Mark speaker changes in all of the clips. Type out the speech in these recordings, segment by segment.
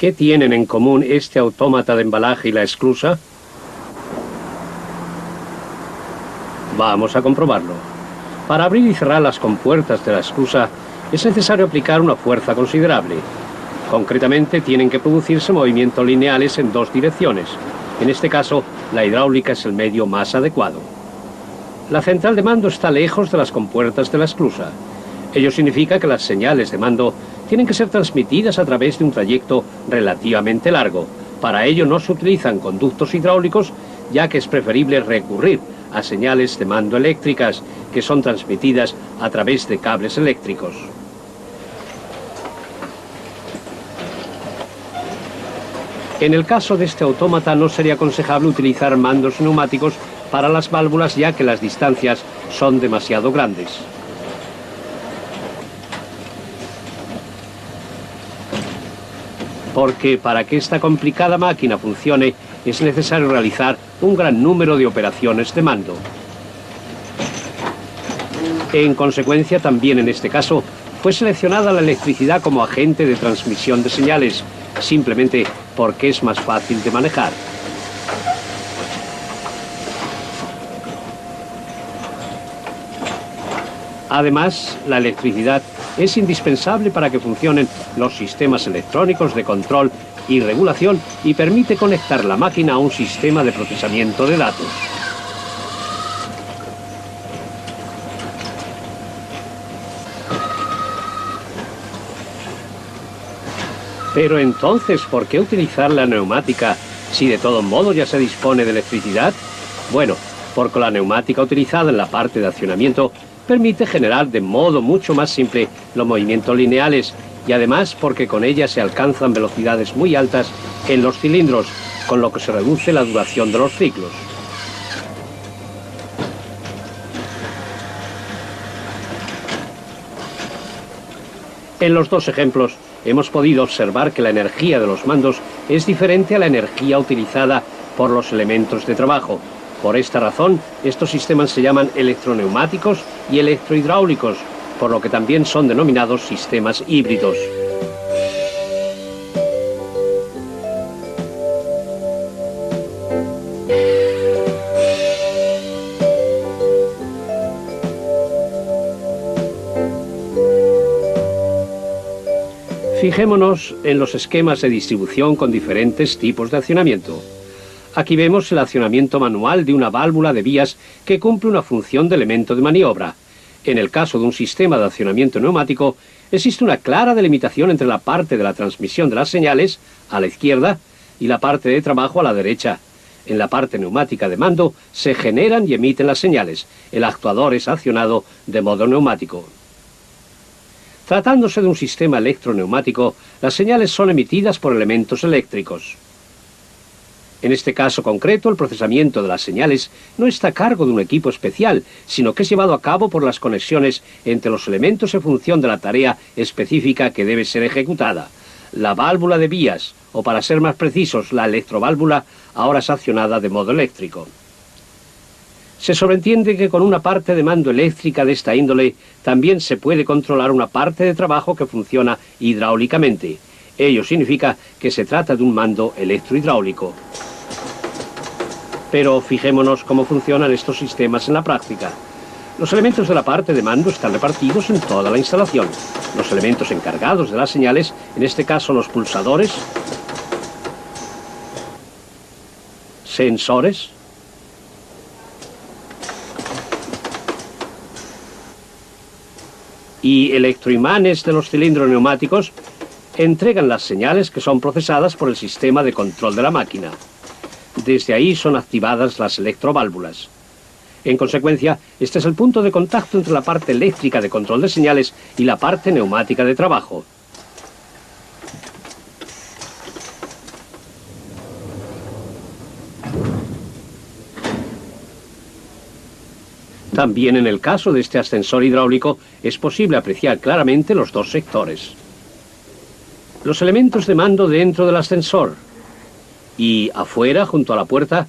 Speaker 1: ¿Qué tienen en común este autómata de embalaje y la esclusa? Vamos a comprobarlo. Para abrir y cerrar las compuertas de la esclusa es necesario aplicar una fuerza considerable. Concretamente, tienen que producirse movimientos lineales en dos direcciones. En este caso, la hidráulica es el medio más adecuado. La central de mando está lejos de las compuertas de la esclusa. Ello significa que las señales de mando tienen que ser transmitidas a través de un trayecto relativamente largo. Para ello no se utilizan conductos hidráulicos, ya que es preferible recurrir a señales de mando eléctricas, que son transmitidas a través de cables eléctricos. En el caso de este autómata no sería aconsejable utilizar mandos neumáticos para las válvulas, ya que las distancias son demasiado grandes. Porque para que esta complicada máquina funcione es necesario realizar un gran número de operaciones de mando. En consecuencia, también en este caso, fue seleccionada la electricidad como agente de transmisión de señales, simplemente porque es más fácil de manejar. Además, la electricidad es indispensable para que funcionen los sistemas electrónicos de control y regulación y permite conectar la máquina a un sistema de procesamiento de datos. Pero entonces, ¿por qué utilizar la neumática si de todo modo ya se dispone de electricidad? Bueno, porque la neumática utilizada en la parte de accionamiento permite generar de modo mucho más simple los movimientos lineales y además porque con ella se alcanzan velocidades muy altas en los cilindros, con lo que se reduce la duración de los ciclos. En los dos ejemplos hemos podido observar que la energía de los mandos es diferente a la energía utilizada por los elementos de trabajo. Por esta razón, estos sistemas se llaman electroneumáticos y electrohidráulicos, por lo que también son denominados sistemas híbridos. Fijémonos en los esquemas de distribución con diferentes tipos de accionamiento. Aquí vemos el accionamiento manual de una válvula de vías que cumple una función de elemento de maniobra. En el caso de un sistema de accionamiento neumático, existe una clara delimitación entre la parte de la transmisión de las señales, a la izquierda, y la parte de trabajo a la derecha. En la parte neumática de mando se generan y emiten las señales. El actuador es accionado de modo neumático. Tratándose de un sistema electroneumático, las señales son emitidas por elementos eléctricos. En este caso concreto, el procesamiento de las señales no está a cargo de un equipo especial, sino que es llevado a cabo por las conexiones entre los elementos en función de la tarea específica que debe ser ejecutada. La válvula de vías, o para ser más precisos, la electroválvula, ahora es accionada de modo eléctrico. Se sobreentiende que con una parte de mando eléctrica de esta índole también se puede controlar una parte de trabajo que funciona hidráulicamente. Ello significa que se trata de un mando electrohidráulico. Pero fijémonos cómo funcionan estos sistemas en la práctica. Los elementos de la parte de mando están repartidos en toda la instalación. Los elementos encargados de las señales, en este caso los pulsadores, sensores, y electroimanes de los cilindros neumáticos, entregan las señales que son procesadas por el sistema de control de la máquina. Desde ahí son activadas las electroválvulas. En consecuencia, este es el punto de contacto entre la parte eléctrica de control de señales y la parte neumática de trabajo. También en el caso de este ascensor hidráulico es posible apreciar claramente los dos sectores. Los elementos de mando dentro del ascensor y afuera, junto a la puerta,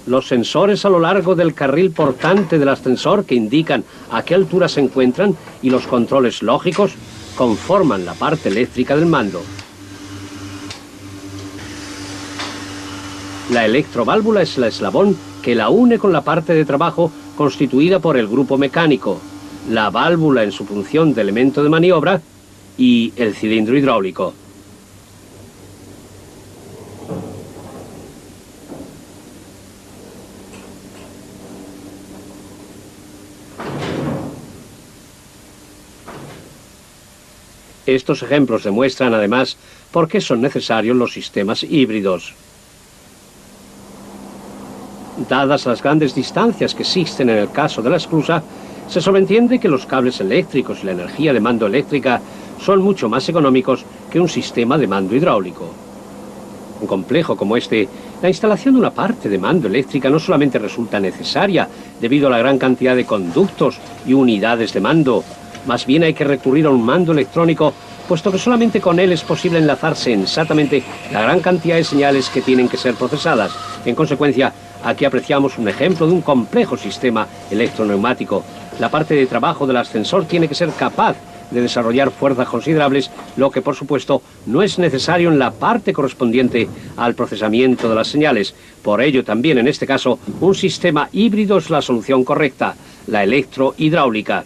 Speaker 1: los sensores a lo largo del carril portante del ascensor que indican a qué altura se encuentran y los controles lógicos conforman la parte eléctrica del mando. La electroválvula es el eslabón que la une con la parte de trabajo constituida por el grupo mecánico, la válvula en su función de elemento de maniobra y el cilindro hidráulico. Estos ejemplos demuestran además por qué son necesarios los sistemas híbridos. Dadas las grandes distancias que existen en el caso de la esclusa, se sobreentiende que los cables eléctricos y la energía de mando eléctrica son mucho más económicos que un sistema de mando hidráulico. Un complejo como este, la instalación de una parte de mando eléctrica no solamente resulta necesaria debido a la gran cantidad de conductos y unidades de mando, más bien hay que recurrir a un mando electrónico, puesto que solamente con él es posible enlazar sensatamente la gran cantidad de señales que tienen que ser procesadas. En consecuencia, aquí apreciamos un ejemplo de un complejo sistema electroneumático. La parte de trabajo del ascensor tiene que ser capaz de desarrollar fuerzas considerables, lo que por supuesto no es necesario en la parte correspondiente al procesamiento de las señales. Por ello también en este caso un sistema híbrido es la solución correcta, la electrohidráulica.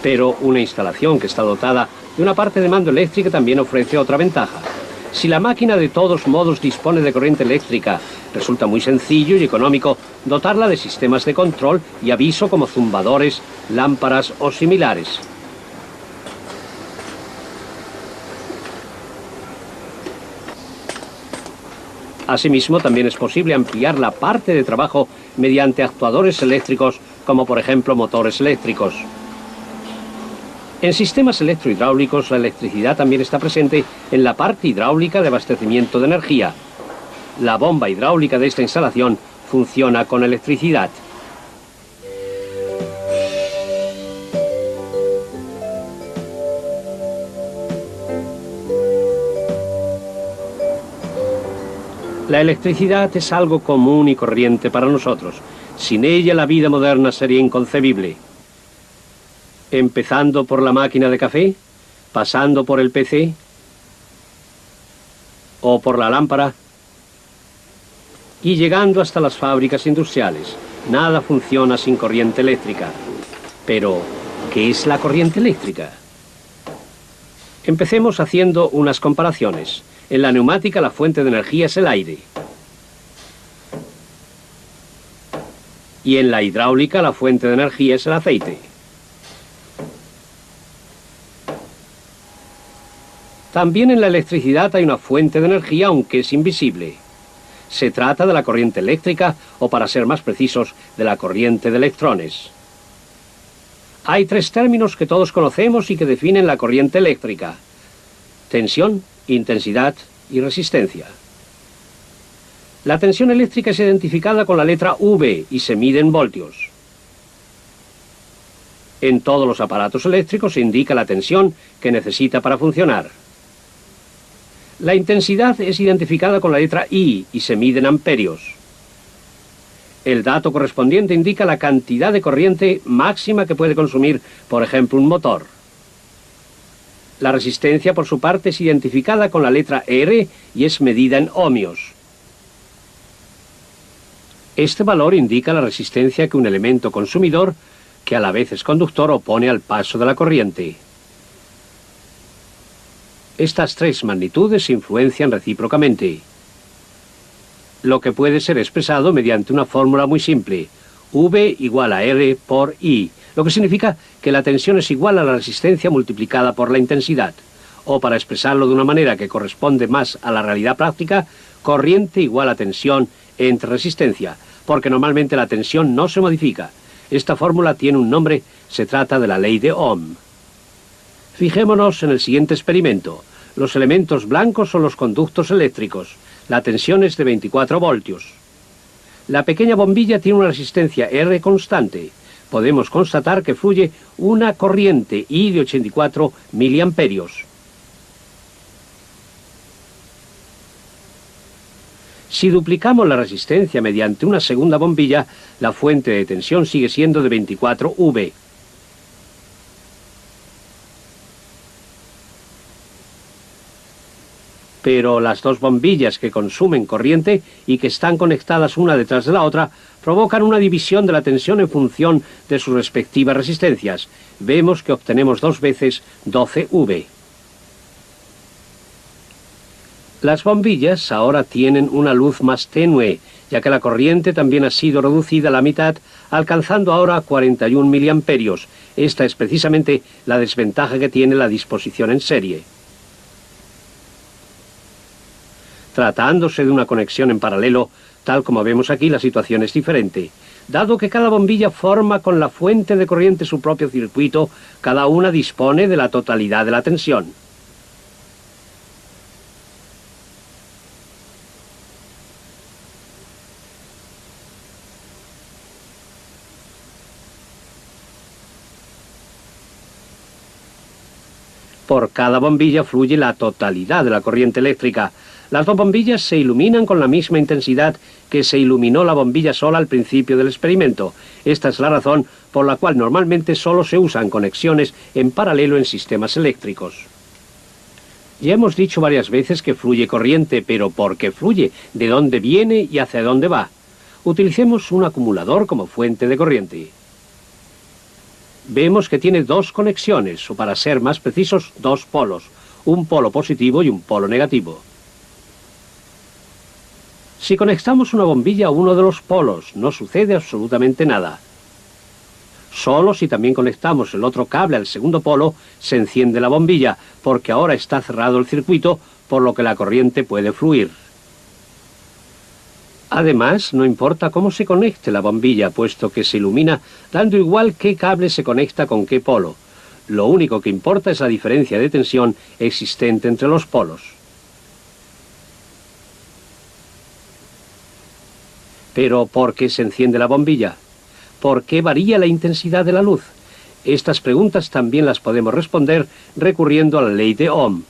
Speaker 1: Pero una instalación que está dotada de una parte de mando eléctrica también ofrece otra ventaja. Si la máquina de todos modos dispone de corriente eléctrica, resulta muy sencillo y económico dotarla de sistemas de control y aviso como zumbadores, lámparas o similares. Asimismo, también es posible ampliar la parte de trabajo mediante actuadores eléctricos, como por ejemplo motores eléctricos. En sistemas electrohidráulicos, la electricidad también está presente en la parte hidráulica de abastecimiento de energía. La bomba hidráulica de esta instalación funciona con electricidad. La electricidad es algo común y corriente para nosotros. Sin ella la vida moderna sería inconcebible. Empezando por la máquina de café, pasando por el PC o por la lámpara y llegando hasta las fábricas industriales. Nada funciona sin corriente eléctrica. Pero, ¿qué es la corriente eléctrica? Empecemos haciendo unas comparaciones. En la neumática la fuente de energía es el aire. Y en la hidráulica la fuente de energía es el aceite. También en la electricidad hay una fuente de energía, aunque es invisible. Se trata de la corriente eléctrica, o para ser más precisos, de la corriente de electrones. Hay tres términos que todos conocemos y que definen la corriente eléctrica: tensión, intensidad y resistencia. La tensión eléctrica es identificada con la letra V y se mide en voltios. En todos los aparatos eléctricos se indica la tensión que necesita para funcionar. La intensidad es identificada con la letra I y se mide en amperios. El dato correspondiente indica la cantidad de corriente máxima que puede consumir, por ejemplo, un motor. La resistencia, por su parte, es identificada con la letra R y es medida en ohmios. Este valor indica la resistencia que un elemento consumidor, que a la vez es conductor, opone al paso de la corriente. Estas tres magnitudes se influencian recíprocamente, lo que puede ser expresado mediante una fórmula muy simple: V igual a R por I, lo que significa que la tensión es igual a la resistencia multiplicada por la intensidad, o para expresarlo de una manera que corresponde más a la realidad práctica, corriente igual a tensión entre resistencia, porque normalmente la tensión no se modifica. Esta fórmula tiene un nombre, se trata de la ley de Ohm. Fijémonos en el siguiente experimento. Los elementos blancos son los conductos eléctricos. La tensión es de 24 voltios. La pequeña bombilla tiene una resistencia R constante. Podemos constatar que fluye una corriente I de 84 miliamperios. Si duplicamos la resistencia mediante una segunda bombilla, la fuente de tensión sigue siendo de 24 V. Pero las dos bombillas que consumen corriente y que están conectadas una detrás de la otra provocan una división de la tensión en función de sus respectivas resistencias. Vemos que obtenemos 2 veces 12 V. Las bombillas ahora tienen una luz más tenue, ya que la corriente también ha sido reducida a la mitad, alcanzando ahora 41 miliamperios. Esta es precisamente la desventaja que tiene la disposición en serie. Tratándose de una conexión en paralelo, tal como vemos aquí, la situación es diferente. Dado que cada bombilla forma con la fuente de corriente su propio circuito, cada una dispone de la totalidad de la tensión. Por cada bombilla fluye la totalidad de la corriente eléctrica. Las dos bombillas se iluminan con la misma intensidad que se iluminó la bombilla sola al principio del experimento. Esta es la razón por la cual normalmente solo se usan conexiones en paralelo en sistemas eléctricos. Ya hemos dicho varias veces que fluye corriente, pero ¿por qué fluye? ¿De dónde viene y hacia dónde va? Utilicemos un acumulador como fuente de corriente. Vemos que tiene dos conexiones, o para ser más precisos, dos polos, un polo positivo y un polo negativo. Si conectamos una bombilla a uno de los polos, no sucede absolutamente nada. Solo si también conectamos el otro cable al segundo polo, se enciende la bombilla, porque ahora está cerrado el circuito, por lo que la corriente puede fluir. Además, no importa cómo se conecte la bombilla, puesto que se ilumina dando igual qué cable se conecta con qué polo. Lo único que importa es la diferencia de tensión existente entre los polos. Pero, ¿por qué se enciende la bombilla? ¿Por qué varía la intensidad de la luz? Estas preguntas también las podemos responder recurriendo a la ley de Ohm.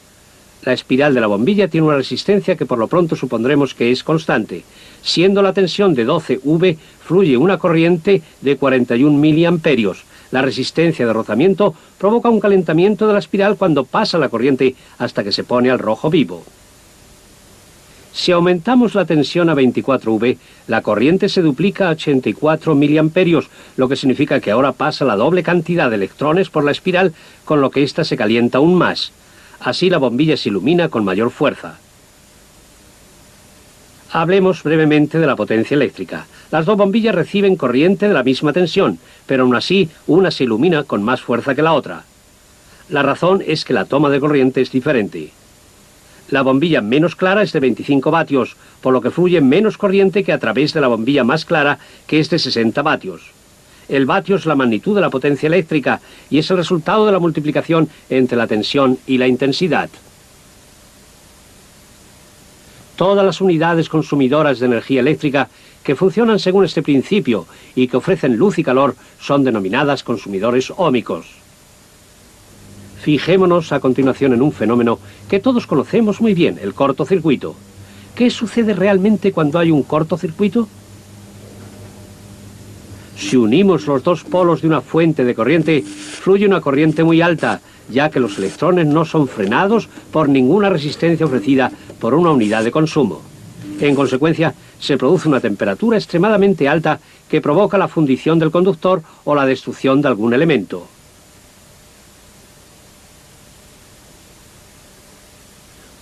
Speaker 1: La espiral de la bombilla tiene una resistencia que por lo pronto supondremos que es constante. Siendo la tensión de 12 V, fluye una corriente de 41 miliamperios. La resistencia de rozamiento provoca un calentamiento de la espiral cuando pasa la corriente hasta que se pone al rojo vivo. Si aumentamos la tensión a 24 V, la corriente se duplica a 84 miliamperios, lo que significa que ahora pasa la doble cantidad de electrones por la espiral, con lo que ésta se calienta aún más. Así la bombilla se ilumina con mayor fuerza. Hablemos brevemente de la potencia eléctrica. Las dos bombillas reciben corriente de la misma tensión, pero aún así una se ilumina con más fuerza que la otra. La razón es que la toma de corriente es diferente. La bombilla menos clara es de 25 vatios, por lo que fluye menos corriente que a través de la bombilla más clara, que es de 60 vatios. El vatio es la magnitud de la potencia eléctrica y es el resultado de la multiplicación entre la tensión y la intensidad. Todas las unidades consumidoras de energía eléctrica que funcionan según este principio y que ofrecen luz y calor son denominadas consumidores óhmicos. Fijémonos a continuación en un fenómeno que todos conocemos muy bien, el cortocircuito. ¿Qué sucede realmente cuando hay un cortocircuito? Si unimos los dos polos de una fuente de corriente, fluye una corriente muy alta, ya que los electrones no son frenados por ninguna resistencia ofrecida por una unidad de consumo. En consecuencia, se produce una temperatura extremadamente alta que provoca la fundición del conductor o la destrucción de algún elemento.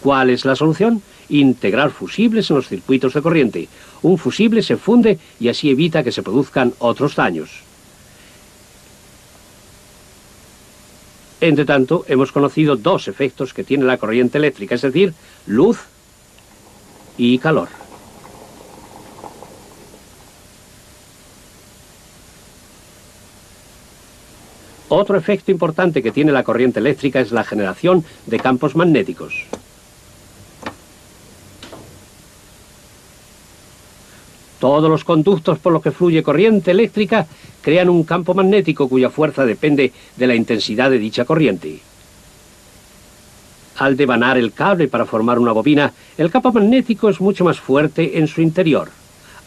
Speaker 1: ¿Cuál es la solución? Integrar fusibles en los circuitos de corriente. Un fusible se funde y así evita que se produzcan otros daños. Entre tanto, hemos conocido dos efectos que tiene la corriente eléctrica, es decir, luz y calor. Otro efecto importante que tiene la corriente eléctrica es la generación de campos magnéticos. Todos los conductos por los que fluye corriente eléctrica crean un campo magnético cuya fuerza depende de la intensidad de dicha corriente. Al devanar el cable para formar una bobina, el campo magnético es mucho más fuerte en su interior.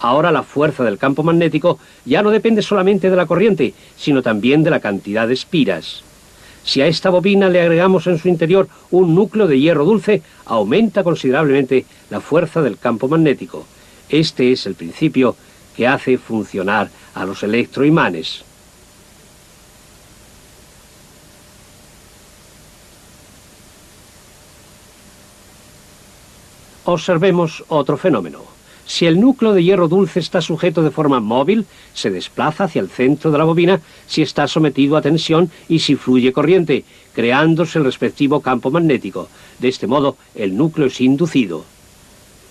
Speaker 1: Ahora la fuerza del campo magnético ya no depende solamente de la corriente, sino también de la cantidad de espiras. Si a esta bobina le agregamos en su interior un núcleo de hierro dulce, aumenta considerablemente la fuerza del campo magnético. Este es el principio que hace funcionar a los electroimanes. Observemos otro fenómeno. Si el núcleo de hierro dulce está sujeto de forma móvil, se desplaza hacia el centro de la bobina si está sometido a tensión y si fluye corriente, creándose el respectivo campo magnético. De este modo, el núcleo es inducido.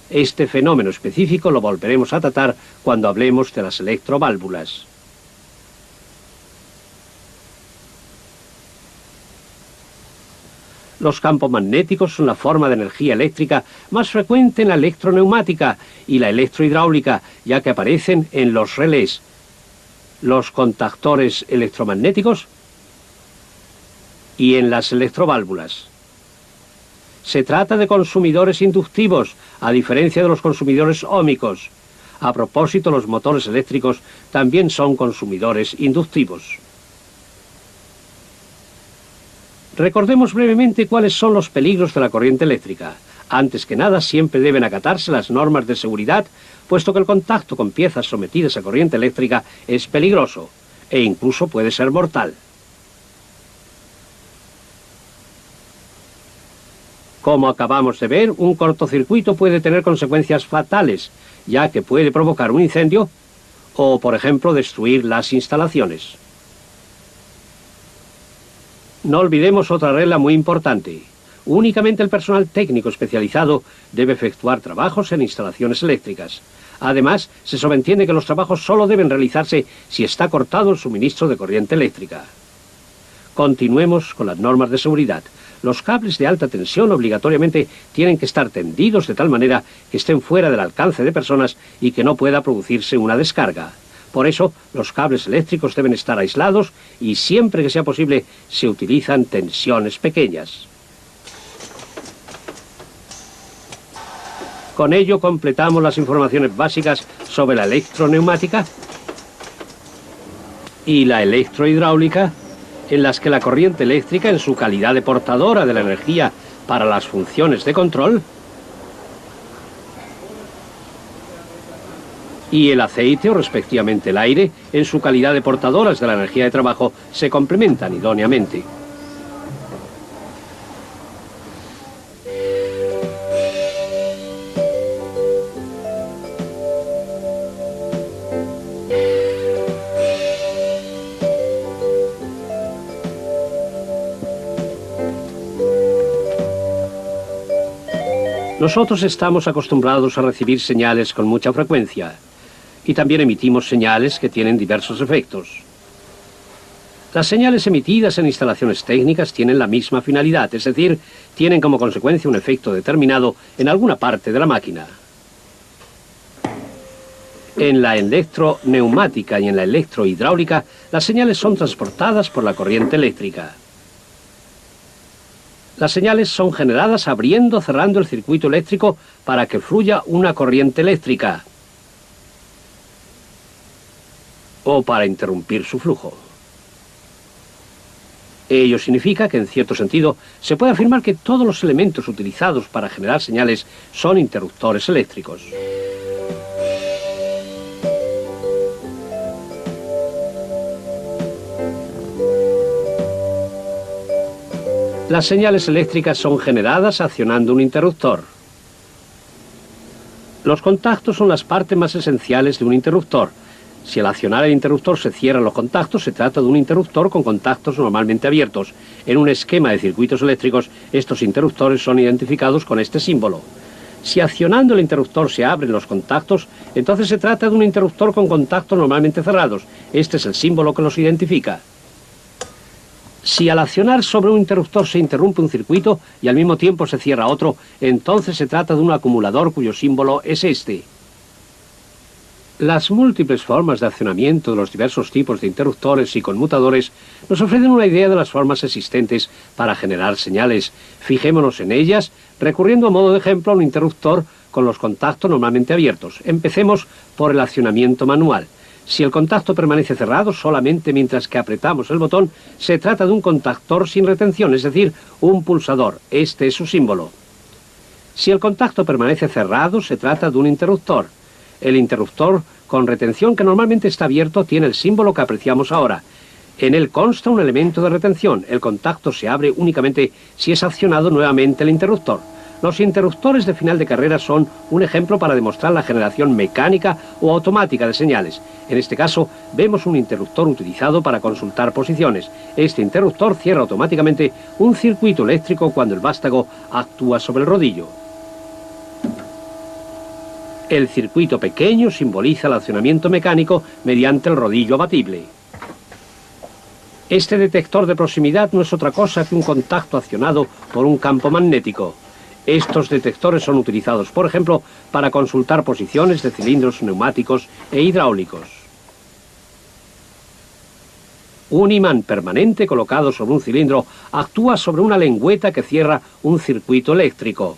Speaker 1: Este fenómeno específico lo volveremos a tratar cuando hablemos de las electroválvulas. Los campos magnéticos son la forma de energía eléctrica más frecuente en la electroneumática y la electrohidráulica, ya que aparecen en los relés, los contactores electromagnéticos y en las electroválvulas. Se trata de consumidores inductivos, a diferencia de los consumidores óhmicos. A propósito, los motores eléctricos también son consumidores inductivos. Recordemos brevemente cuáles son los peligros de la corriente eléctrica. Antes que nada, siempre deben acatarse las normas de seguridad, puesto que el contacto con piezas sometidas a corriente eléctrica es peligroso e incluso puede ser mortal. Como acabamos de ver, un cortocircuito puede tener consecuencias fatales, ya que puede provocar un incendio o, por ejemplo, destruir las instalaciones. No olvidemos otra regla muy importante. Únicamente el personal técnico especializado debe efectuar trabajos en instalaciones eléctricas. Además, se sobreentiende que los trabajos solo deben realizarse si está cortado el suministro de corriente eléctrica. Continuemos con las normas de seguridad. Los cables de alta tensión obligatoriamente tienen que estar tendidos de tal manera que estén fuera del alcance de personas y que no pueda producirse una descarga. Por eso, los cables eléctricos deben estar aislados y siempre que sea posible se utilizan tensiones pequeñas. Con ello completamos las informaciones básicas sobre la electroneumática y la electrohidráulica, en las que la corriente eléctrica, en su calidad de portadora de la energía para las funciones de control, y el aceite, o respectivamente el aire, en su calidad de portadoras de la energía de trabajo, se complementan idóneamente. Nosotros estamos acostumbrados a recibir señales con mucha frecuencia. Y también emitimos señales que tienen diversos efectos. Las señales emitidas en instalaciones técnicas tienen la misma finalidad, es decir, tienen como consecuencia un efecto determinado en alguna parte de la máquina. En la electroneumática y en la electrohidráulica, las señales son transportadas por la corriente eléctrica. Las señales son generadas abriendo o cerrando el circuito eléctrico para que fluya una corriente eléctrica, o para interrumpir su flujo. Ello significa que, en cierto sentido, se puede afirmar que todos los elementos utilizados para generar señales son interruptores eléctricos. Las señales eléctricas son generadas accionando un interruptor. Los contactos son las partes más esenciales de un interruptor. Si al accionar el interruptor se cierran los contactos, se trata de un interruptor con contactos normalmente abiertos. En un esquema de circuitos eléctricos, estos interruptores son identificados con este símbolo. Si accionando el interruptor se abren los contactos, entonces se trata de un interruptor con contactos normalmente cerrados. Este es el símbolo que los identifica. Si al accionar sobre un interruptor se interrumpe un circuito y al mismo tiempo se cierra otro, entonces se trata de un acumulador cuyo símbolo es este. Las múltiples formas de accionamiento de los diversos tipos de interruptores y conmutadores nos ofrecen una idea de las formas existentes para generar señales. Fijémonos en ellas, recurriendo a modo de ejemplo a un interruptor con los contactos normalmente abiertos. Empecemos por el accionamiento manual. Si el contacto permanece cerrado solamente mientras que apretamos el botón, se trata de un contactor sin retención, es decir, un pulsador. Este es su símbolo. Si el contacto permanece cerrado, se trata de un interruptor. El interruptor con retención que normalmente está abierto tiene el símbolo que apreciamos ahora. En él consta un elemento de retención. El contacto se abre únicamente si es accionado nuevamente el interruptor. Los interruptores de final de carrera son un ejemplo para demostrar la generación mecánica o automática de señales. En este caso, vemos un interruptor utilizado para consultar posiciones. Este interruptor cierra automáticamente un circuito eléctrico cuando el vástago actúa sobre el rodillo. El circuito pequeño simboliza el accionamiento mecánico mediante el rodillo abatible. Este detector de proximidad no es otra cosa que un contacto accionado por un campo magnético. Estos detectores son utilizados, por ejemplo, para consultar posiciones de cilindros neumáticos e hidráulicos. Un imán permanente colocado sobre un cilindro actúa sobre una lengüeta que cierra un circuito eléctrico.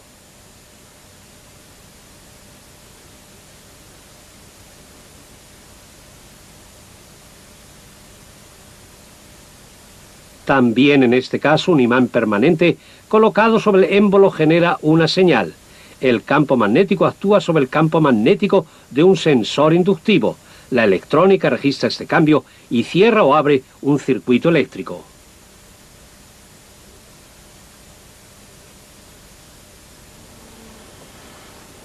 Speaker 1: También en este caso un imán permanente colocado sobre el émbolo genera una señal. El campo magnético actúa sobre el campo magnético de un sensor inductivo. La electrónica registra este cambio y cierra o abre un circuito eléctrico.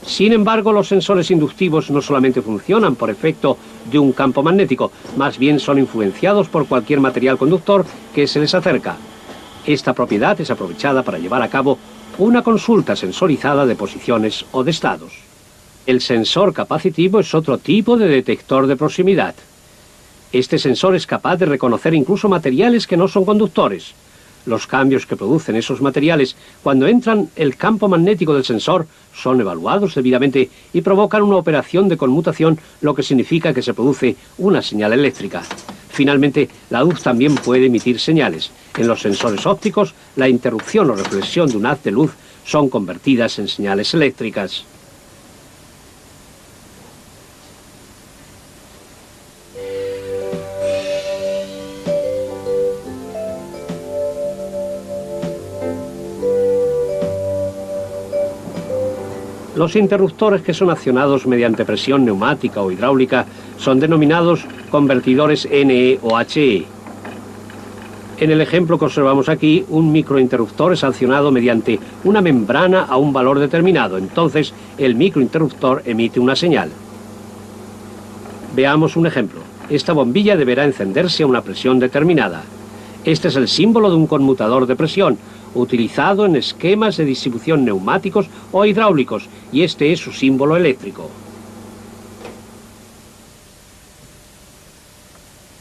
Speaker 1: Sin embargo, los sensores inductivos no solamente funcionan por efecto de un campo magnético, más bien son influenciados por cualquier material conductor que se les acerca. Esta propiedad es aprovechada para llevar a cabo una consulta sensorizada de posiciones o de estados. El sensor capacitivo es otro tipo de detector de proximidad. Este sensor es capaz de reconocer incluso materiales que no son conductores. Los cambios que producen esos materiales cuando entran el campo magnético del sensor son evaluados debidamente y provocan una operación de conmutación, lo que significa que se produce una señal eléctrica. Finalmente, la luz también puede emitir señales. En los sensores ópticos, la interrupción o reflexión de un haz de luz son convertidas en señales eléctricas. Los interruptores que son accionados mediante presión neumática o hidráulica son denominados convertidores NE o HE. En el ejemplo que observamos aquí, un microinterruptor es accionado mediante una membrana a un valor determinado. Entonces, el microinterruptor emite una señal. Veamos un ejemplo. Esta bombilla deberá encenderse a una presión determinada. Este es el símbolo de un conmutador de presión, utilizado en esquemas de distribución neumáticos o hidráulicos, y este es su símbolo eléctrico.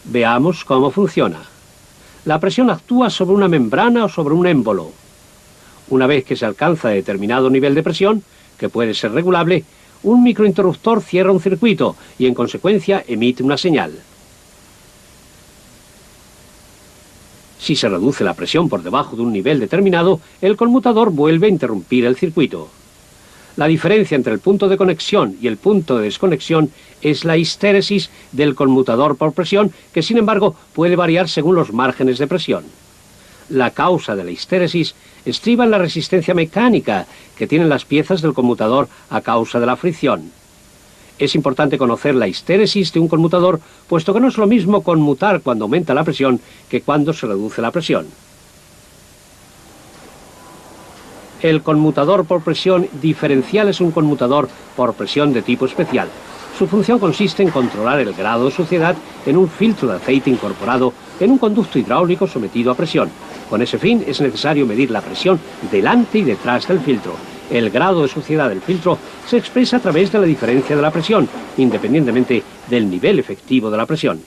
Speaker 1: Veamos cómo funciona. La presión actúa sobre una membrana o sobre un émbolo. Una vez que se alcanza determinado nivel de presión, que puede ser regulable, un microinterruptor cierra un circuito y en consecuencia emite una señal. Si se reduce la presión por debajo de un nivel determinado, el conmutador vuelve a interrumpir el circuito. La diferencia entre el punto de conexión y el punto de desconexión es la histéresis del conmutador por presión, que sin embargo puede variar según los márgenes de presión. La causa de la histéresis estriba en la resistencia mecánica que tienen las piezas del conmutador a causa de la fricción. Es importante conocer la histéresis de un conmutador, puesto que no es lo mismo conmutar cuando aumenta la presión que cuando se reduce la presión. El conmutador por presión diferencial es un conmutador por presión de tipo especial. Su función consiste en controlar el grado de suciedad en un filtro de aceite incorporado en un conducto hidráulico sometido a presión. Con ese fin es necesario medir la presión delante y detrás del filtro. El grado de suciedad del filtro se expresa a través de la diferencia de la presión, independientemente del nivel efectivo de la presión.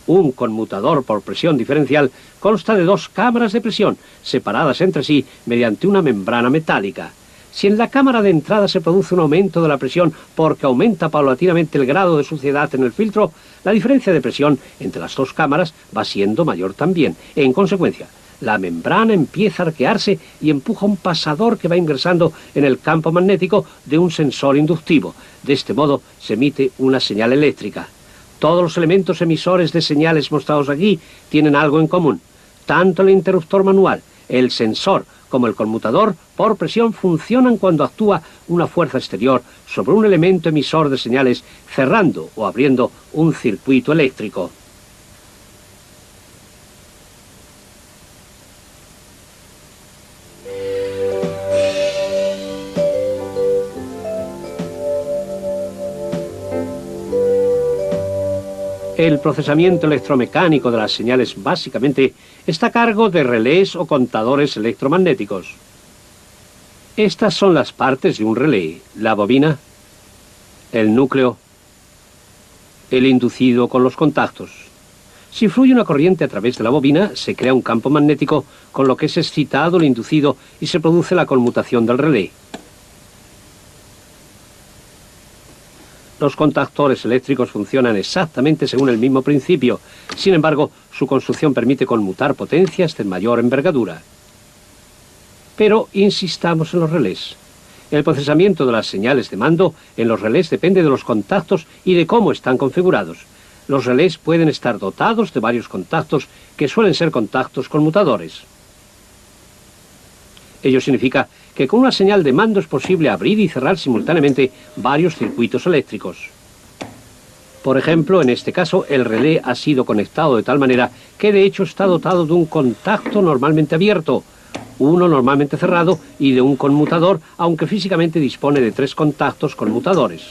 Speaker 1: Un conmutador por presión diferencial consta de dos cámaras de presión, separadas entre sí mediante una membrana metálica. Si en la cámara de entrada se produce un aumento de la presión porque aumenta paulatinamente el grado de suciedad en el filtro, la diferencia de presión entre las dos cámaras va siendo mayor también. En consecuencia, la membrana empieza a arquearse y empuja un pasador que va ingresando en el campo magnético de un sensor inductivo. De este modo se emite una señal eléctrica. Todos los elementos emisores de señales mostrados aquí tienen algo en común. Tanto el interruptor manual, el sensor como el conmutador por presión funcionan cuando actúa una fuerza exterior sobre un elemento emisor de señales cerrando o abriendo un circuito eléctrico. El procesamiento electromecánico de las señales básicamente está a cargo de relés o contadores electromagnéticos. Estas son las partes de un relé: la bobina, el núcleo, el inducido con los contactos. Si fluye una corriente a través de la bobina, se crea un campo magnético con lo que es excitado el inducido y se produce la conmutación del relé. Los contactores eléctricos funcionan exactamente según el mismo principio. Sin embargo, su construcción permite conmutar potencias de mayor envergadura. Pero insistamos en los relés. El procesamiento de las señales de mando en los relés depende de los contactos y de cómo están configurados. Los relés pueden estar dotados de varios contactos que suelen ser contactos conmutadores. Ello significa que con una señal de mando es posible abrir y cerrar simultáneamente varios circuitos eléctricos. Por ejemplo, en este caso, el relé ha sido conectado de tal manera que de hecho está dotado de un contacto normalmente abierto, uno normalmente cerrado y de un conmutador, aunque físicamente dispone de 3 contactos conmutadores.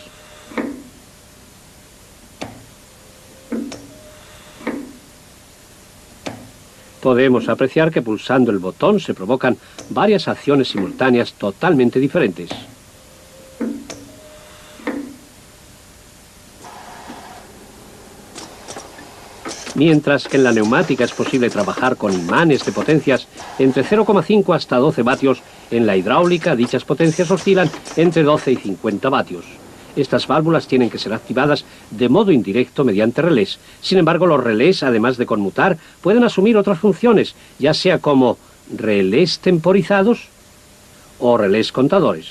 Speaker 1: Podemos apreciar que pulsando el botón se provocan varias acciones simultáneas totalmente diferentes. Mientras que en la neumática es posible trabajar con imanes de potencias entre 0,5 hasta 12 vatios, en la hidráulica dichas potencias oscilan entre 12 y 50 vatios. Estas válvulas tienen que ser activadas de modo indirecto mediante relés. Sin embargo, los relés, además de conmutar, pueden asumir otras funciones, ya sea como relés temporizados o relés contadores.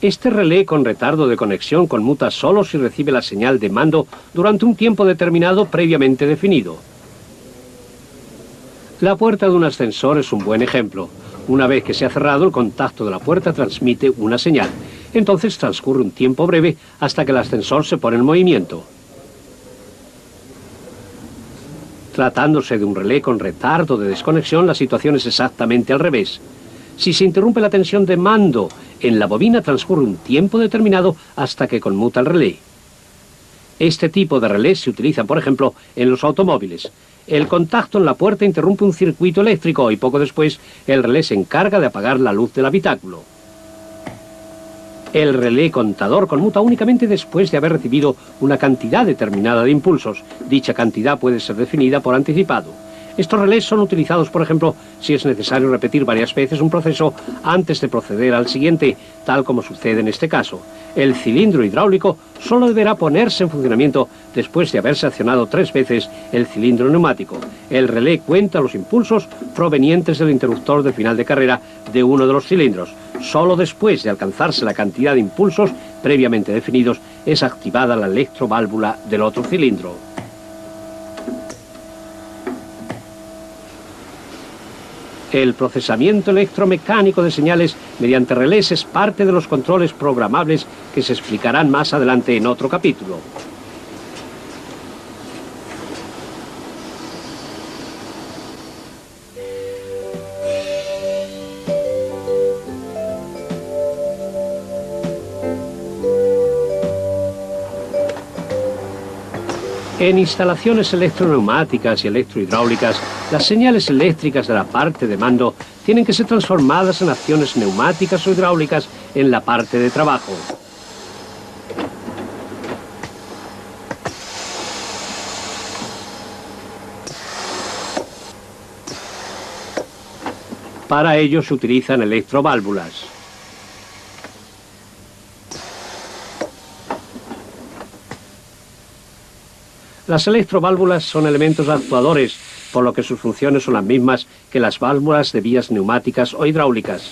Speaker 1: Este relé con retardo de conexión conmuta solo si recibe la señal de mando durante un tiempo determinado previamente definido. La puerta de un ascensor es un buen ejemplo. Una vez que se ha cerrado, el contacto de la puerta transmite una señal. Entonces transcurre un tiempo breve hasta que el ascensor se pone en movimiento. Tratándose de un relé con retardo de desconexión, la situación es exactamente al revés. Si se interrumpe la tensión de mando en la bobina, transcurre un tiempo determinado hasta que conmuta el relé. Este tipo de relés se utiliza, por ejemplo, en los automóviles. El contacto en la puerta interrumpe un circuito eléctrico y poco después el relé se encarga de apagar la luz del habitáculo. El relé contador conmuta únicamente después de haber recibido una cantidad determinada de impulsos. Dicha cantidad puede ser definida por anticipado. Estos relés son utilizados, por ejemplo, si es necesario repetir varias veces un proceso antes de proceder al siguiente, tal como sucede en este caso. El cilindro hidráulico solo deberá ponerse en funcionamiento después de haberse accionado 3 veces el cilindro neumático. El relé cuenta los impulsos provenientes del interruptor de final de carrera de uno de los cilindros. Solo después de alcanzarse la cantidad de impulsos previamente definidos es activada la electroválvula del otro cilindro. El procesamiento electromecánico de señales mediante relés es parte de los controles programables que se explicarán más adelante en otro capítulo. En instalaciones electroneumáticas y electrohidráulicas, las señales eléctricas de la parte de mando tienen que ser transformadas en acciones neumáticas o hidráulicas en la parte de trabajo. Para ello se utilizan electroválvulas. Las electroválvulas son elementos actuadores, por lo que sus funciones son las mismas que las válvulas de vías neumáticas o hidráulicas.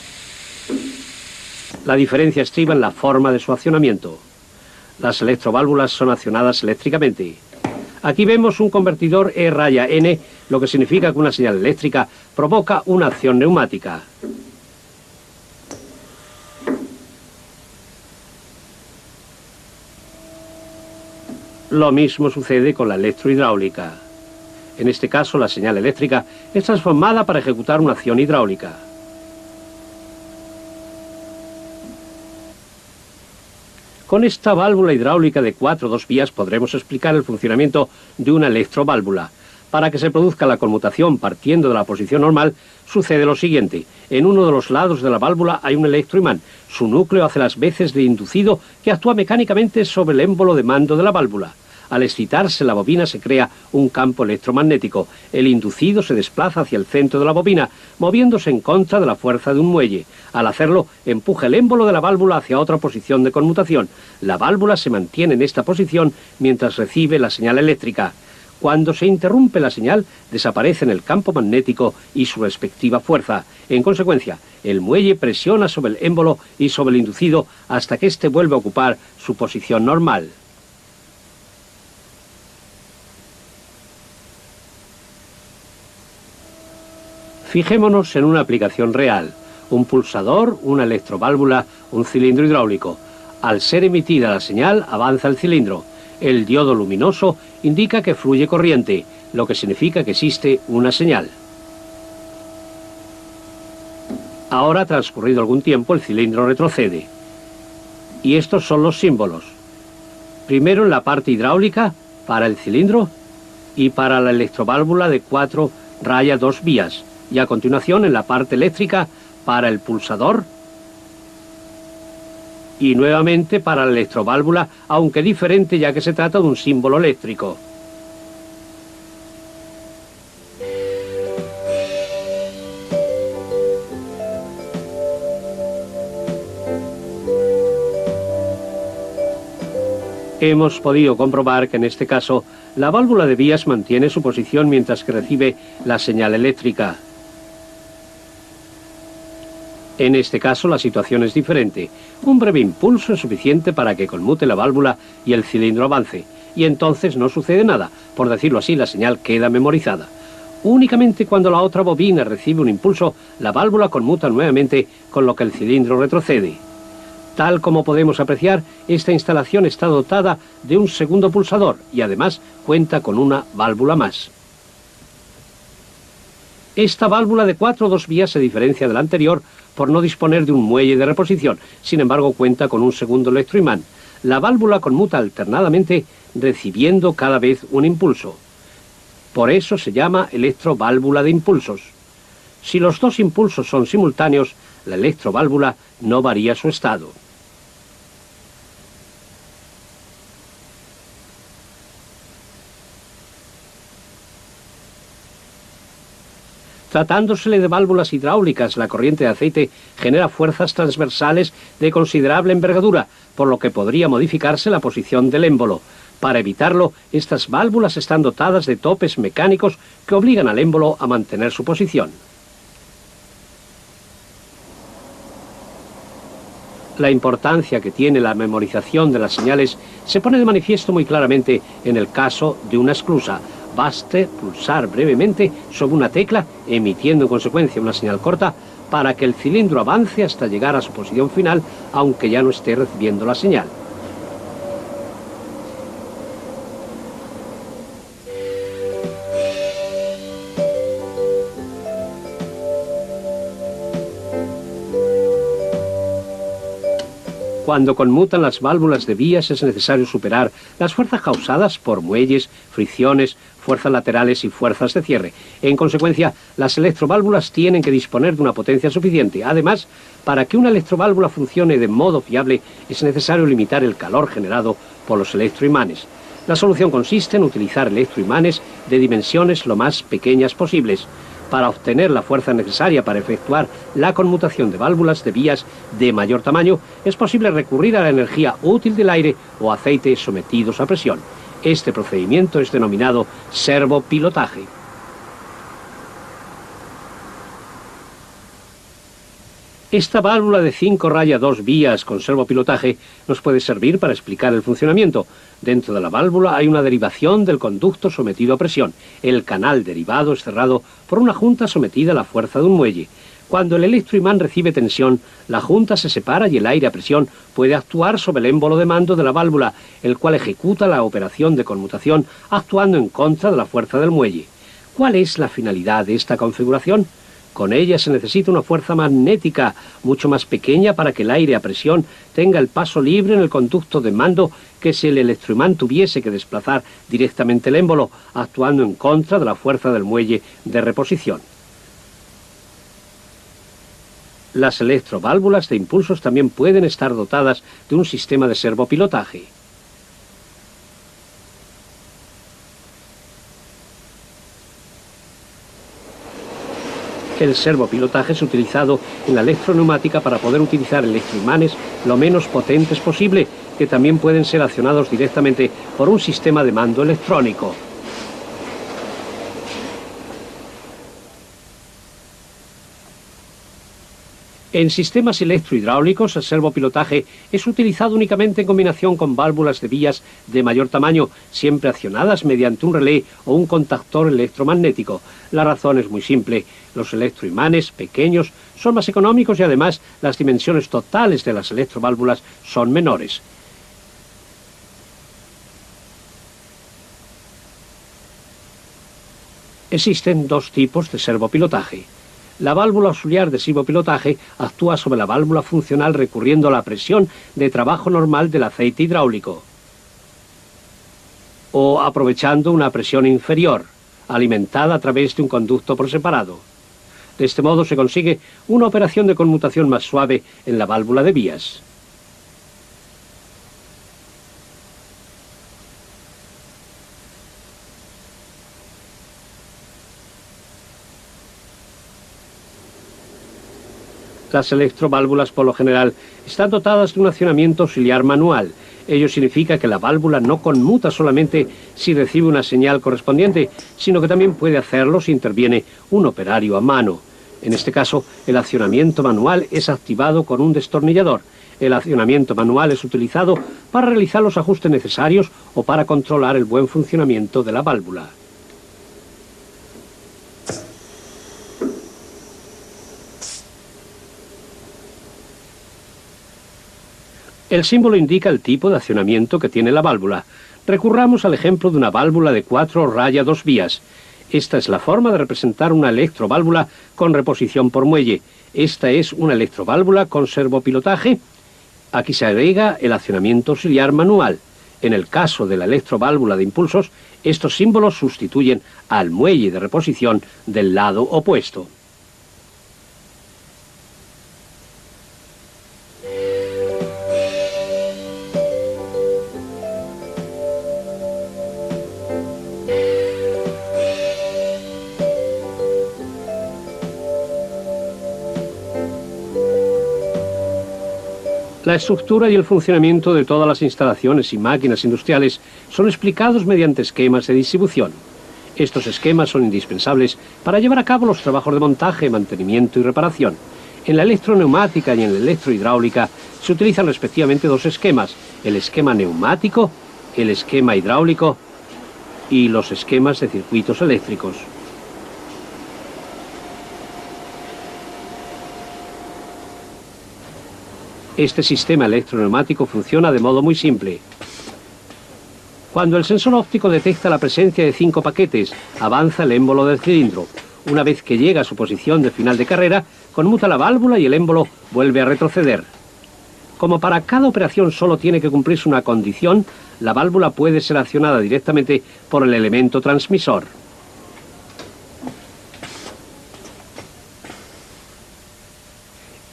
Speaker 1: La diferencia estriba en la forma de su accionamiento. Las electroválvulas son accionadas eléctricamente. Aquí vemos un convertidor E-N, lo que significa que una señal eléctrica provoca una acción neumática. Lo mismo sucede con la electrohidráulica. En este caso, la señal eléctrica es transformada para ejecutar una acción hidráulica. Con esta válvula hidráulica de 4 o 2 vías podremos explicar el funcionamiento de una electroválvula. Para que se produzca la conmutación partiendo de la posición normal, sucede lo siguiente. En uno de los lados de la válvula hay un electroimán. Su núcleo hace las veces de inducido que actúa mecánicamente sobre el émbolo de mando de la válvula. Al excitarse la bobina se crea un campo electromagnético. El inducido se desplaza hacia el centro de la bobina, moviéndose en contra de la fuerza de un muelle. Al hacerlo, empuja el émbolo de la válvula hacia otra posición de conmutación. La válvula se mantiene en esta posición mientras recibe la señal eléctrica. Cuando se interrumpe la señal, desaparecen el campo magnético y su respectiva fuerza. En consecuencia, el muelle presiona sobre el émbolo y sobre el inducido hasta que éste vuelve a ocupar su posición normal. Fijémonos en una aplicación real. Un pulsador, una electroválvula, un cilindro hidráulico. Al ser emitida la señal, avanza el cilindro. El diodo luminoso indica que fluye corriente, lo que significa que existe una señal. Ahora, transcurrido algún tiempo, el cilindro retrocede. Y estos son los símbolos. Primero en la parte hidráulica, para el cilindro, y para la electroválvula de 4 raya 2 vías. Y a continuación en la parte eléctrica, para el pulsador, y nuevamente para la electroválvula, aunque diferente ya que se trata de un símbolo eléctrico. Hemos podido comprobar que en este caso la válvula de vías mantiene su posición mientras que recibe la señal eléctrica. En este caso la situación es diferente. Un breve impulso es suficiente para que conmute la válvula y el cilindro avance, y entonces no sucede nada. Por decirlo así, la señal queda memorizada. Únicamente cuando la otra bobina recibe un impulso, la válvula conmuta nuevamente, con lo que el cilindro retrocede. Tal como podemos apreciar, esta instalación está dotada de un segundo pulsador y además cuenta con una válvula más. Esta válvula de 4 o 2 vías se diferencia de la anterior por no disponer de un muelle de reposición. Sin embargo, cuenta con un segundo electroimán. La válvula conmuta alternadamente, recibiendo cada vez un impulso. Por eso se llama electroválvula de impulsos. Si los dos impulsos son simultáneos, la electroválvula no varía su estado. Tratándosele de válvulas hidráulicas, la corriente de aceite genera fuerzas transversales de considerable envergadura, por lo que podría modificarse la posición del émbolo. Para evitarlo, estas válvulas están dotadas de topes mecánicos que obligan al émbolo a mantener su posición. La importancia que tiene la memorización de las señales se pone de manifiesto muy claramente en el caso de una esclusa. Baste pulsar brevemente sobre una tecla, emitiendo en consecuencia una señal corta, para que el cilindro avance hasta llegar a su posición final, aunque ya no esté recibiendo la señal. Cuando conmutan las válvulas de vías es necesario superar las fuerzas causadas por muelles, fricciones, fuerzas laterales y fuerzas de cierre. En consecuencia, las electroválvulas tienen que disponer de una potencia suficiente. Además, para que una electroválvula funcione de modo fiable, es necesario limitar el calor generado por los electroimanes. La solución consiste en utilizar electroimanes de dimensiones lo más pequeñas posibles. Para obtener la fuerza necesaria para efectuar la conmutación de válvulas de vías de mayor tamaño, es posible recurrir a la energía útil del aire o aceite sometidos a presión. Este procedimiento es denominado servopilotaje. Esta válvula de 5 raya 2 vías con servopilotaje nos puede servir para explicar el funcionamiento. Dentro de la válvula hay una derivación del conducto sometido a presión. El canal derivado es cerrado por una junta sometida a la fuerza de un muelle. Cuando el electroimán recibe tensión, la junta se separa y el aire a presión puede actuar sobre el émbolo de mando de la válvula, el cual ejecuta la operación de conmutación actuando en contra de la fuerza del muelle. ¿Cuál es la finalidad de esta configuración? Con ella se necesita una fuerza magnética mucho más pequeña para que el aire a presión tenga el paso libre en el conducto de mando que si el electroimán tuviese que desplazar directamente el émbolo, actuando en contra de la fuerza del muelle de reposición. Las electroválvulas de impulsos también pueden estar dotadas de un sistema de servopilotaje. El servopilotaje es utilizado en la electroneumática para poder utilizar electroimanes lo menos potentes posible, que también pueden ser accionados directamente por un sistema de mando electrónico. En sistemas electrohidráulicos, el servopilotaje es utilizado únicamente en combinación con válvulas de vías de mayor tamaño, siempre accionadas mediante un relé o un contactor electromagnético. La razón es muy simple. Los electroimanes pequeños son más económicos y además las dimensiones totales de las electroválvulas son menores. Existen dos tipos de servopilotaje. La válvula auxiliar de servopilotaje actúa sobre la válvula funcional recurriendo a la presión de trabajo normal del aceite hidráulico o aprovechando una presión inferior, alimentada a través de un conducto por separado. De este modo se consigue una operación de conmutación más suave en la válvula de vías. Las electroválvulas, por lo general, están dotadas de un accionamiento auxiliar manual. Ello significa que la válvula no conmuta solamente si recibe una señal correspondiente, sino que también puede hacerlo si interviene un operario a mano. En este caso, el accionamiento manual es activado con un destornillador. El accionamiento manual es utilizado para realizar los ajustes necesarios o para controlar el buen funcionamiento de la válvula. El símbolo indica el tipo de accionamiento que tiene la válvula. Recurramos al ejemplo de una válvula de 4 raya 2 vías. Esta es la forma de representar una electroválvula con reposición por muelle. Esta es una electroválvula con servopilotaje. Aquí se agrega el accionamiento auxiliar manual. En el caso de la electroválvula de impulsos, estos símbolos sustituyen al muelle de reposición del lado opuesto. La estructura y el funcionamiento de todas las instalaciones y máquinas industriales son explicados mediante esquemas de distribución. Estos esquemas son indispensables para llevar a cabo los trabajos de montaje, mantenimiento y reparación. En la electroneumática y en la electrohidráulica se utilizan respectivamente dos esquemas: el esquema neumático, el esquema hidráulico y los esquemas de circuitos eléctricos. Este sistema electroneumático funciona de modo muy simple. Cuando el sensor óptico detecta la presencia de 5 paquetes, avanza el émbolo del cilindro. Una vez que llega a su posición de final de carrera, conmuta la válvula y el émbolo vuelve a retroceder. Como para cada operación solo tiene que cumplirse una condición, la válvula puede ser accionada directamente por el elemento transmisor.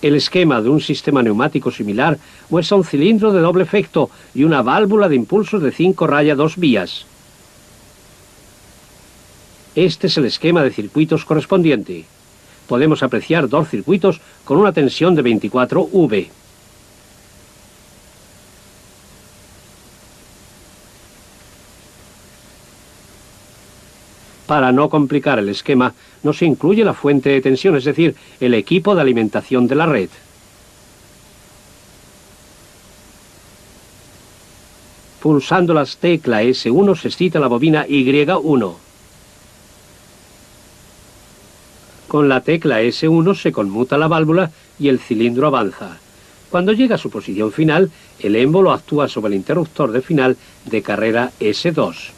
Speaker 1: El esquema de un sistema neumático similar muestra un cilindro de doble efecto y una válvula de impulsos de 5 raya 2 vías. Este es el esquema de circuitos correspondiente. Podemos apreciar dos circuitos con una tensión de 24 V. Para no complicar el esquema, no se incluye la fuente de tensión, es decir, el equipo de alimentación de la red. Pulsando las teclas S1 se excita la bobina Y1. Con la tecla S1 se conmuta la válvula y el cilindro avanza. Cuando llega a su posición final, el émbolo actúa sobre el interruptor de final de carrera S2.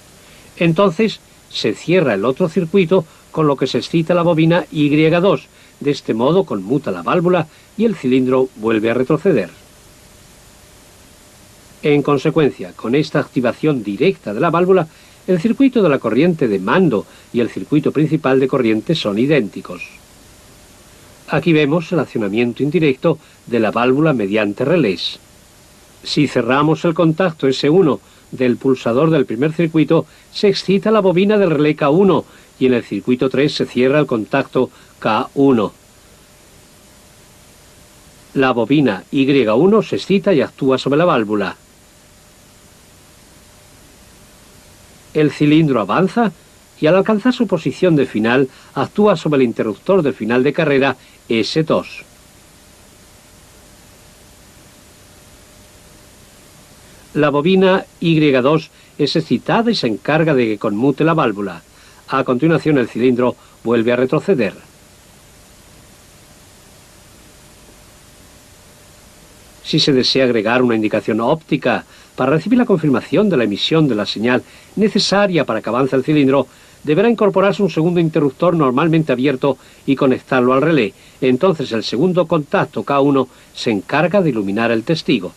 Speaker 1: Entonces, se cierra el otro circuito, con lo que se excita la bobina Y2. De este modo conmuta la válvula y el cilindro vuelve a retroceder. En consecuencia, con esta activación directa de la válvula, el circuito de la corriente de mando y el circuito principal de corriente son idénticos. Aquí vemos el accionamiento indirecto de la válvula mediante relés. Si cerramos el contacto S1 del pulsador del primer circuito, se excita la bobina del relé K1 y en el circuito 3 se cierra el contacto K1. La bobina Y1 se excita y actúa sobre la válvula. El cilindro avanza y al alcanzar su posición de final actúa sobre el interruptor de final de carrera S2. La bobina Y2 es excitada y se encarga de que conmute la válvula. A continuación el cilindro vuelve a retroceder. Si se desea agregar una indicación óptica para recibir la confirmación de la emisión de la señal necesaria para que avance el cilindro, deberá incorporarse un segundo interruptor normalmente abierto y conectarlo al relé. Entonces el segundo contacto K1 se encarga de iluminar el testigo.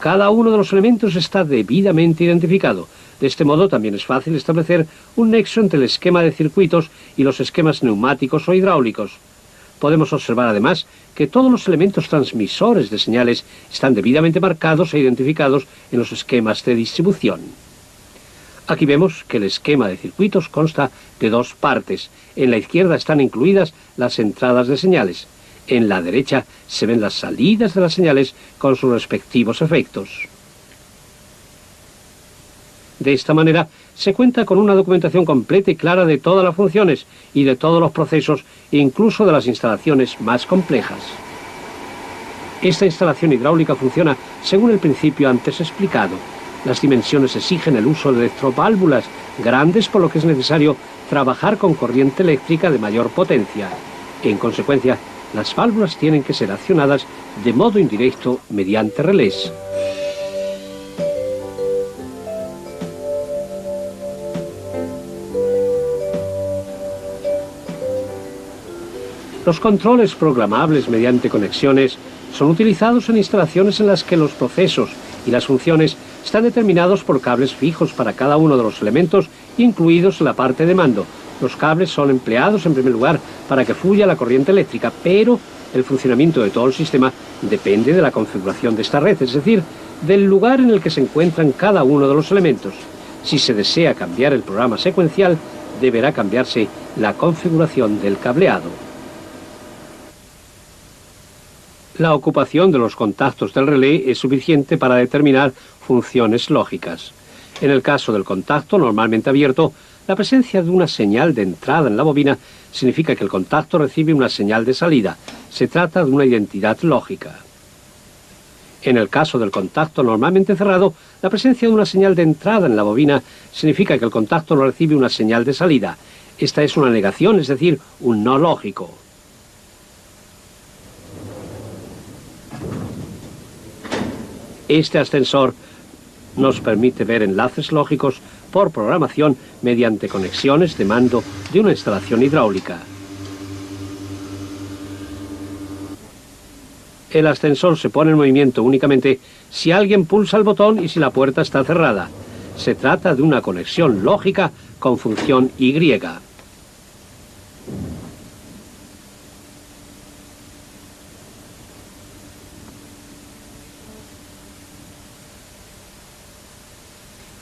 Speaker 1: Cada uno de los elementos está debidamente identificado. De este modo también es fácil establecer un nexo entre el esquema de circuitos y los esquemas neumáticos o hidráulicos. Podemos observar además que todos los elementos transmisores de señales están debidamente marcados e identificados en los esquemas de distribución. Aquí vemos que el esquema de circuitos consta de dos partes. En la izquierda están incluidas las entradas de señales. En la derecha se ven las salidas de las señales con sus respectivos efectos. De esta manera se cuenta con una documentación completa y clara de todas las funciones y de todos los procesos, incluso de las instalaciones más complejas. Esta instalación hidráulica funciona según el principio antes explicado. Las dimensiones exigen el uso de electroválvulas grandes, por lo que es necesario trabajar con corriente eléctrica de mayor potencia. En consecuencia, las válvulas tienen que ser accionadas de modo indirecto mediante relés. Los controles programables mediante conexiones son utilizados en instalaciones en las que los procesos y las funciones están determinados por cables fijos para cada uno de los elementos incluidos en la parte de mando. Los cables son empleados en primer lugar para que fluya la corriente eléctrica, pero el funcionamiento de todo el sistema depende de la configuración de esta red, es decir, del lugar en el que se encuentran cada uno de los elementos. Si se desea cambiar el programa secuencial, deberá cambiarse la configuración del cableado. La ocupación de los contactos del relé es suficiente para determinar funciones lógicas. En el caso del contacto normalmente abierto, la presencia de una señal de entrada en la bobina significa que el contacto recibe una señal de salida. Se trata de una identidad lógica. En el caso del contacto normalmente cerrado, la presencia de una señal de entrada en la bobina significa que el contacto no recibe una señal de salida. Esta es una negación, es decir, un no lógico. Este ascensor nos permite ver enlaces lógicos por programación mediante conexiones de mando de una instalación hidráulica. El ascensor se pone en movimiento únicamente si alguien pulsa el botón y si la puerta está cerrada. Se trata de una conexión lógica con función Y.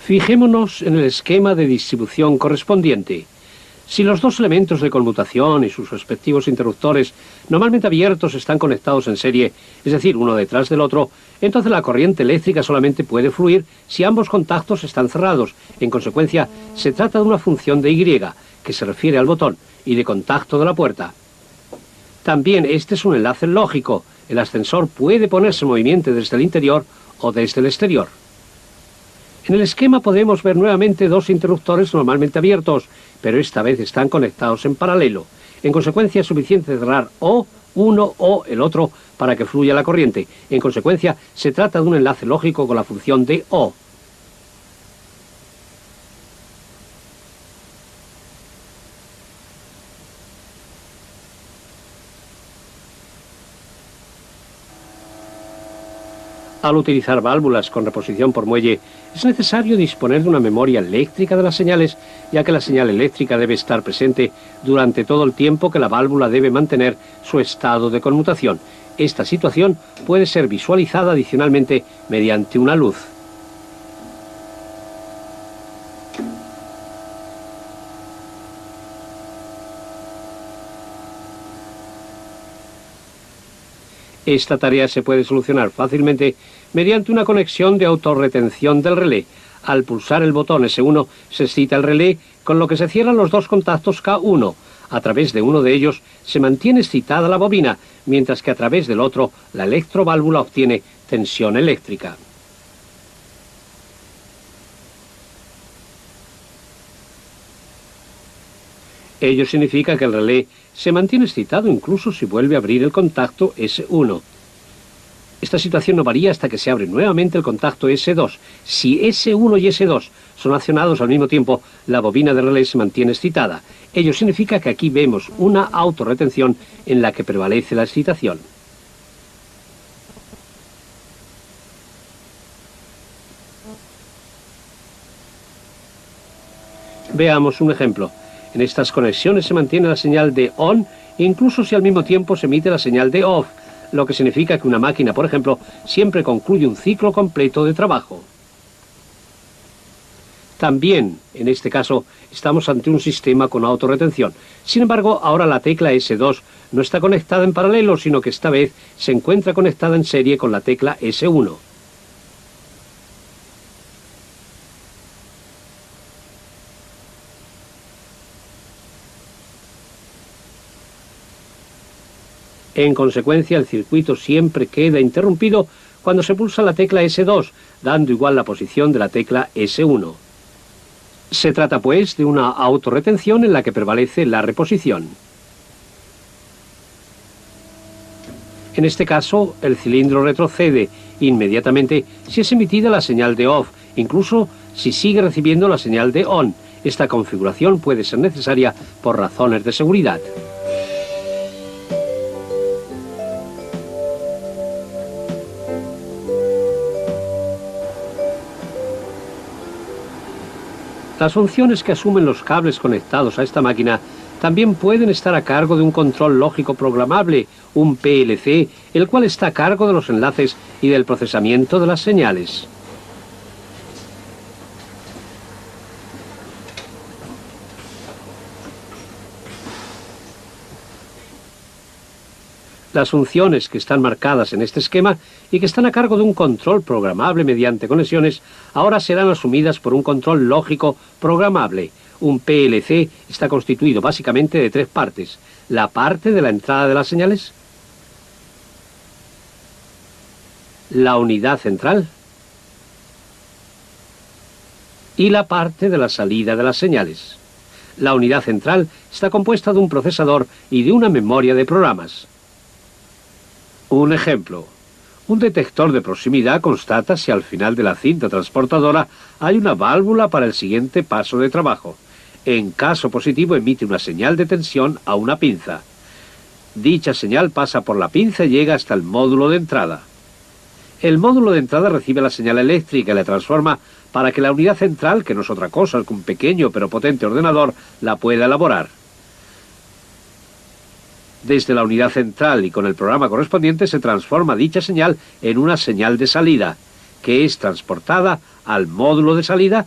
Speaker 1: Fijémonos en el esquema de distribución correspondiente. Si los dos elementos de conmutación y sus respectivos interruptores normalmente abiertos están conectados en serie, es decir, uno detrás del otro, entonces la corriente eléctrica solamente puede fluir si ambos contactos están cerrados. En consecuencia, se trata de una función de Y. que se refiere al botón, y de contacto de la puerta. También este es un enlace lógico. El ascensor puede ponerse en movimiento desde el interior o desde el exterior. En el esquema podemos ver nuevamente dos interruptores normalmente abiertos, pero esta vez están conectados en paralelo. En consecuencia, es suficiente cerrar o uno o el otro para que fluya la corriente. En consecuencia, se trata de un enlace lógico con la función de O. Al utilizar válvulas con reposición por muelle, es necesario disponer de una memoria eléctrica de las señales, ya que la señal eléctrica debe estar presente durante todo el tiempo que la válvula debe mantener su estado de conmutación. Esta situación puede ser visualizada adicionalmente mediante una luz. Esta tarea se puede solucionar fácilmente mediante una conexión de autorretención del relé. Al pulsar el botón S1 se excita el relé, con lo que se cierran los dos contactos K1. A través de uno de ellos se mantiene excitada la bobina, mientras que a través del otro la electroválvula obtiene tensión eléctrica. Ello significa que el relé se mantiene excitado incluso si vuelve a abrir el contacto S1. Esta situación no varía hasta que se abre nuevamente el contacto S2. Si S1 y S2 son accionados al mismo tiempo, la bobina de relé se mantiene excitada. Ello significa que aquí vemos una autorretención en la que prevalece la excitación. Veamos un ejemplo. En estas conexiones se mantiene la señal de on, incluso si al mismo tiempo se emite la señal de off, lo que significa que una máquina, por ejemplo, siempre concluye un ciclo completo de trabajo. También, en este caso, estamos ante un sistema con autorretención. Sin embargo, ahora la tecla S2 no está conectada en paralelo, sino que esta vez se encuentra conectada en serie con la tecla S1. En consecuencia, el circuito siempre queda interrumpido cuando se pulsa la tecla S2, dando igual la posición de la tecla S1. Se trata, pues, de una autorretención en la que prevalece la reposición. En este caso, el cilindro retrocede inmediatamente si es emitida la señal de off, incluso si sigue recibiendo la señal de on. Esta configuración puede ser necesaria por razones de seguridad. Las funciones que asumen los cables conectados a esta máquina también pueden estar a cargo de un control lógico programable, un PLC, el cual está a cargo de los enlaces y del procesamiento de las señales. Las funciones que están marcadas en este esquema y que están a cargo de un control programable mediante conexiones, ahora serán asumidas por un control lógico programable. Un PLC está constituido básicamente de tres partes: la parte de la entrada de las señales, la unidad central y la parte de la salida de las señales. La unidad central está compuesta de un procesador y de una memoria de programas. Un ejemplo. Un detector de proximidad constata si al final de la cinta transportadora hay una válvula para el siguiente paso de trabajo. En caso positivo emite una señal de tensión a una pinza. Dicha señal pasa por la pinza y llega hasta el módulo de entrada. El módulo de entrada recibe la señal eléctrica y la transforma para que la unidad central, que no es otra cosa que un pequeño pero potente ordenador, la pueda elaborar. Desde la unidad central y con el programa correspondiente se transforma dicha señal en una señal de salida, que es transportada al módulo de salida.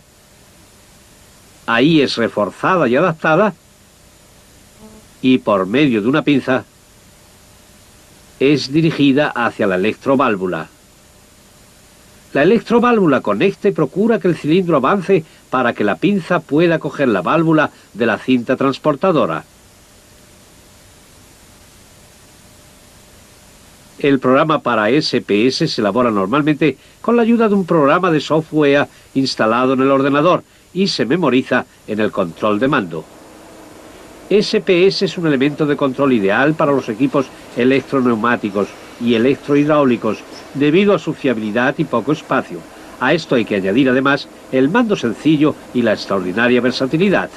Speaker 1: Ahí es reforzada y adaptada y por medio de una pinza es dirigida hacia la electroválvula. La electroválvula conecta y procura que el cilindro avance para que la pinza pueda coger la válvula de la cinta transportadora. El programa para SPS se elabora normalmente con la ayuda de un programa de software instalado en el ordenador y se memoriza en el control de mando. SPS es un elemento de control ideal para los equipos electroneumáticos y electrohidráulicos debido a su fiabilidad y poco espacio. A esto hay que añadir además el mando sencillo y la extraordinaria versatilidad.